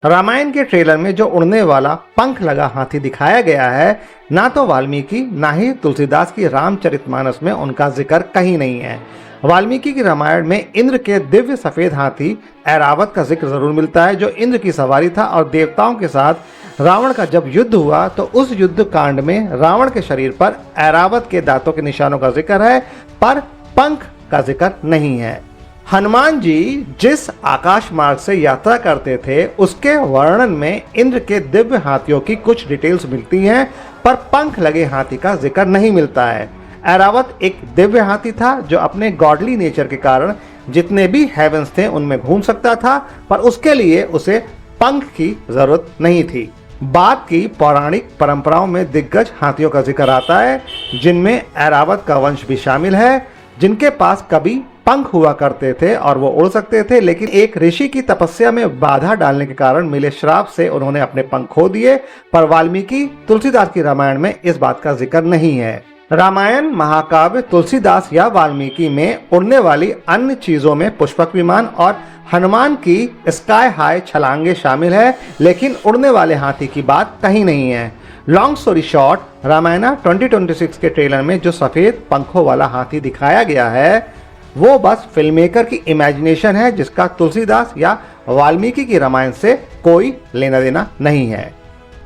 रामायण के ट्रेलर में जो उड़ने वाला पंख लगा हाथी दिखाया गया है, ना तो वाल्मीकि ना ही तुलसीदास की रामचरितमानस में उनका जिक्र कहीं नहीं है। वाल्मीकि की रामायण में इंद्र के दिव्य सफेद हाथी ऐरावत का जिक्र जरूर मिलता है, जो इंद्र की सवारी था और देवताओं के साथ रावण का जब युद्ध हुआ तो उस युद्ध कांड में रावण के शरीर पर ऐरावत के दांतों के निशानों का जिक्र है, पर पंख का जिक्र नहीं है। हनुमान जी जिस आकाश मार्ग से यात्रा करते थे उसके वर्णन में इंद्र के दिव्य हाथियों की कुछ डिटेल्स मिलती हैं, पर पंख लगे हाथी का जिक्र नहीं मिलता है। ऐरावत एक दिव्य हाथी था जो अपने गॉडली नेचर के कारण जितने भी हेवंस थे उनमें घूम सकता था, पर उसके लिए उसे पंख की जरूरत नहीं थी। बाद की पौराणिक परंपराओं में दिग्गज हाथियों का जिक्र आता है, जिनमें ऐरावत का वंश भी शामिल है, जिनके पास कभी पंख हुआ करते थे और वो उड़ सकते थे, लेकिन एक ऋषि की तपस्या में बाधा डालने के कारण मिले श्राप से उन्होंने अपने पंख खो दिए। पर वाल्मीकि तुलसीदास की रामायण में इस बात का जिक्र नहीं है। रामायण महाकाव्य तुलसीदास या वाल्मीकि में उड़ने वाली अन्य चीजों में पुष्पक विमान और हनुमान की स्काई हाई छलांगे शामिल है, लेकिन उड़ने वाले हाथी की बात कहीं नहीं है। लॉन्ग स्टोरी शॉर्ट, रामायण 2026 के ट्रेलर में जो सफेद पंखों वाला हाथी दिखाया गया है वो बस फिल्म मेकर की इमेजिनेशन है, जिसका तुलसीदास या वाल्मीकि की रामायण से कोई लेना देना नहीं है।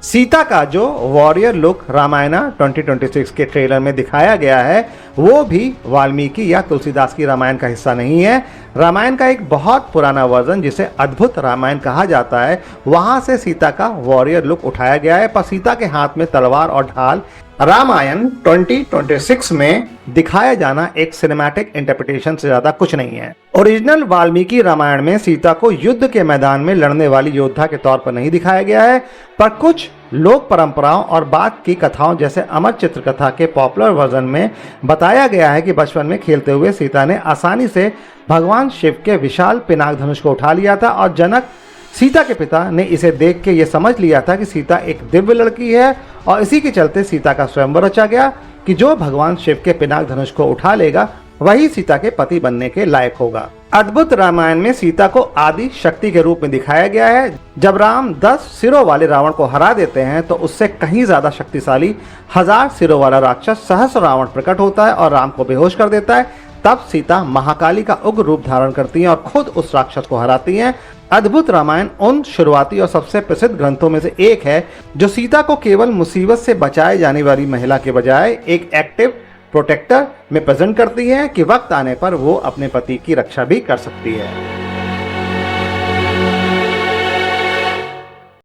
सीता का जो वॉरियर लुक रामायण 2026 के ट्रेलर में दिखाया गया है वो भी वाल्मीकि या तुलसीदास की रामायण का हिस्सा नहीं है। रामायण का एक बहुत पुराना वर्जन जिसे अद्भुत रामायण कहा जाता है, वहां से सीता का वॉरियर लुक उठाया गया है, पर सीता के हाथ में तलवार और ढाल रामायण 2026 में दिखाया जाना एक सिनेमैटिक इंटरप्रिटेशन से ज्यादा कुछ नहीं है। ओरिजिनल वाल्मीकि रामायण में सीता को युद्ध के मैदान में लड़ने वाली योद्धा के तौर पर नहीं दिखाया गया है, पर कुछ लोक परंपराओं और बात की कथाओं जैसे अमर चित्रकथा के पॉपुलर वर्जन में बताया गया है कि बचपन में खेलते हुए सीता ने आसानी से भगवान शिव के विशाल पिनाक धनुष को उठा लिया था और जनक सीता के पिता ने इसे देख के ये समझ लिया था कि सीता एक दिव्य लड़की है, और इसी के चलते सीता का स्वयंवर रचा गया कि जो भगवान शिव के पिनाक धनुष को उठा लेगा वही सीता के पति बनने के लायक होगा। अद्भुत रामायण में सीता को आदि शक्ति के रूप में दिखाया गया है। जब राम 10 सिरों वाले रावण को हरा देते हैं तो उससे कहीं ज्यादा शक्तिशाली 1000 सिरों वाला राक्षस सहस्र रावण प्रकट होता है और राम को बेहोश कर देता है। तब सीता महाकाली का उग्र रूप धारण करती हैं और खुद उस राक्षस को हराती हैं। अद्भुत रामायण उन शुरुआती और सबसे प्रसिद्ध ग्रंथों में से एक है जो सीता को केवल मुसीबत से बचाए जाने वाली महिला के बजाय एक एक्टिव प्रोटेक्टर में प्रेजेंट करती है कि वक्त आने पर वो अपने पति की रक्षा भी कर सकती है।